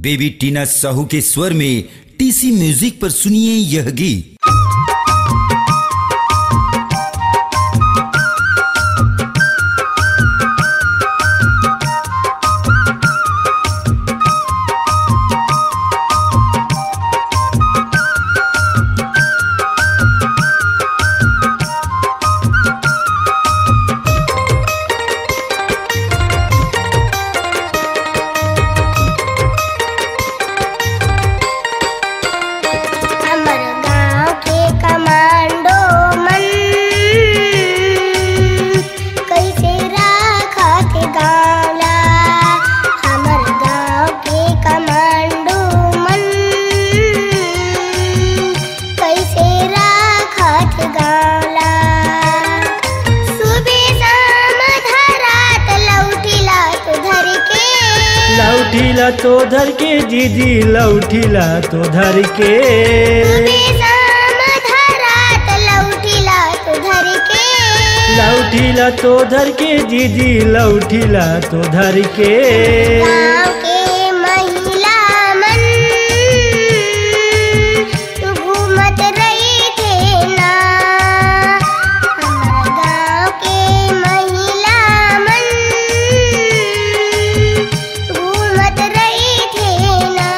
Baby टीना साहू के स्वर में टीसी म्यूजिक पर सुनिए यह गीत। लौठीला तो धर के दीदी लौठीला तो धर के लौठीला तो धर के दीदी लौठीला तो धर के गाँव के महिला मन तू घूमत रही थे ना। हमार गाँव के महिला मन घूमत रही थे ना।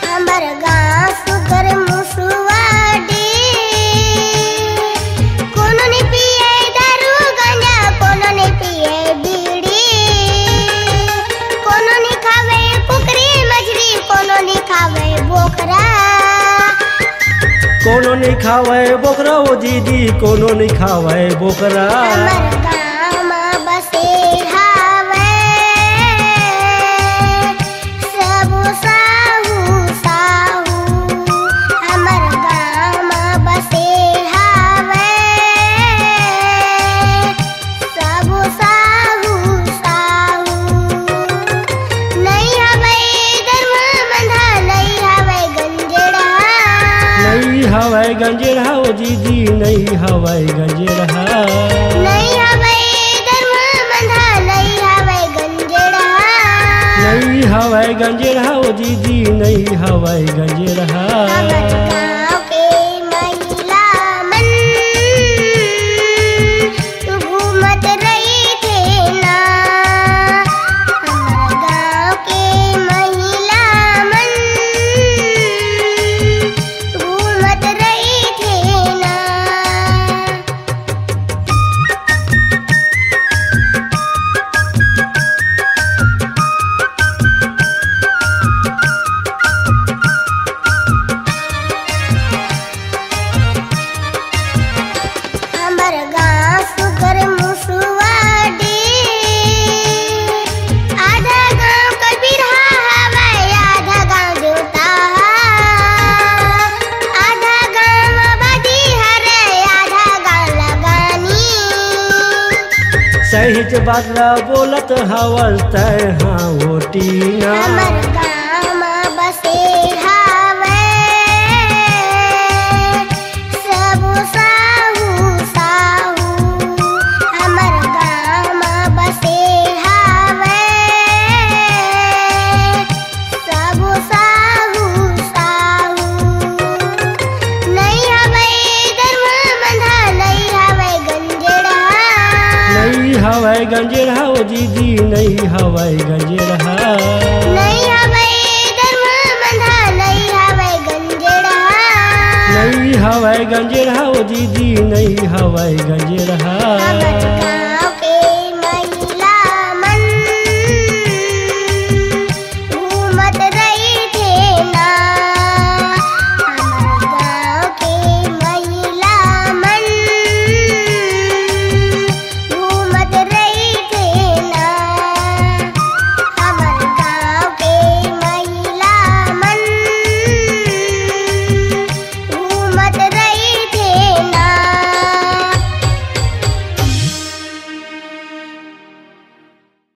हमर गाँव सुगर मुसुआडी कोनो ने पिए दारू गांजा कोनो ने पिए बीड़ी कोनो ने खावे कुकरी मछली कोनो ने खावे बोकरा कोनो नहीं खावे बोकरा ओ दीदी कोनो नहीं खावे बोकरा। हमर गाँव में बसे हावे सब साहू साहू। हमर गाँव में बसे हावे सब साहू साहू। नहीं हवे दरवा बंधा नहीं हवे गंजेड़ा नहीं हवाई गंजेरा ओ दीदी नहीं हवाई गंजेरा नहीं हवे दरवा बंधा नहीं हवे गंजेड़ा। नहीं हवाई गंजेरा ओ दीदी नहीं हवाई गंजेरा। हमर गाँव के महिला मन तू घूमत रही थे ना। हमर गाँव के महिला मन घूमत रही थे ना। हमर गाँव सुगर मुसुआडी आधा गाँव कबीरा हवे आधा गाँव देवता आधा गाँव आबादी हरे आधा गाँव लगानी। सही बातला बोलत हवल तय हाँ वो टीना। हमर गाँव में बसे हावे सब साहू साहू। हमर गाँव में बसे हावे सब साहू साहू। नहीं हवे दरवा बंधा नहीं हवे गंजेड़ा नहीं हवाई गंजेरा ओ दीदी नहीं हवाई गंजेरा नहीं हवे दरवा बंधा नहीं हवे गंजेड़ा। नहीं हवाई गंजेरा ओ दीदी नहीं हवाई गंजेरा। हमर गाँव